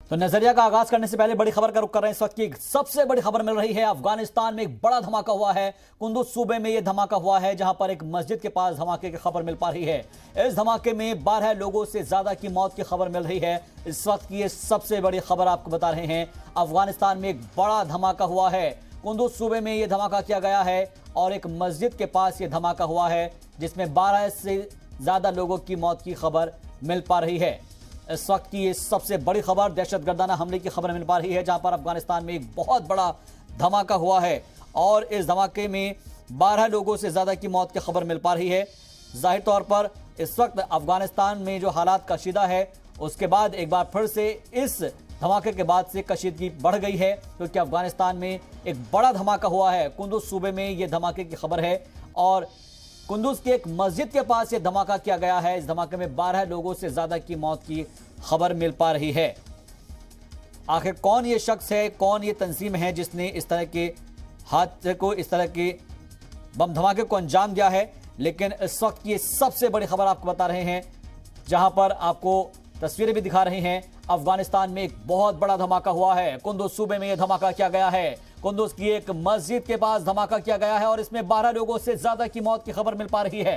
तो नजरिया का आगाज करने से पहले बड़ी खबर का रुख कर रहे हैं। इस वक्त की सबसे बड़ी खबर मिल रही है, अफगानिस्तान में एक बड़ा धमाका हुआ है। कुंदुज सूबे में यह धमाका हुआ है, जहां पर एक मस्जिद के पास धमाके की खबर मिल पा रही है। इस धमाके में 12 लोगों से ज्यादा की मौत की खबर मिल रही है। इस वक्त की ये सबसे बड़ी खबर आपको बता रहे हैं। अफगानिस्तान में एक बड़ा धमाका हुआ है, कुंदुज सूबे में यह धमाका किया गया है और एक मस्जिद के पास यह धमाका हुआ है, जिसमें 12 से ज्यादा लोगों की मौत की खबर मिल पा रही है। इस वक्त की ये सबसे बड़ी खबर दहशतगर्दाना हमले की खबर मिल पा रही है, जहां पर अफगानिस्तान में एक बहुत बड़ा धमाका हुआ है और इस धमाके में 12 लोगों से ज्यादा की मौत की खबर मिल पा रही है। जाहिर तौर पर इस वक्त अफगानिस्तान में जो हालात कशीदा है, उसके बाद एक बार फिर से इस धमाके के बाद से कशीदगी बढ़ गई है, क्योंकि अफगानिस्तान में एक बड़ा धमाका हुआ है। कुंदुज सूबे में यह धमाके की खबर है और कुंदुज की एक मस्जिद के पास यह धमाका किया गया है। इस धमाके में 12 लोगों से ज्यादा की मौत की खबर मिल पा रही है। आखिर कौन ये शख्स है, कौन ये तंजीम है जिसने इस तरह के हादसे को, इस तरह के बम धमाके को अंजाम दिया है। लेकिन इस वक्त की सबसे बड़ी खबर आपको बता रहे हैं, जहां पर आपको तस्वीरें भी दिखा रहे हैं। अफगानिस्तान में एक बहुत बड़ा धमाका हुआ है। कुंदुज सूबे में यह धमाका किया गया है। कुंदुज की एक मस्जिद के पास धमाका किया गया है और इसमें 12 लोगों से ज्यादा की मौत की खबर मिल पा रही है।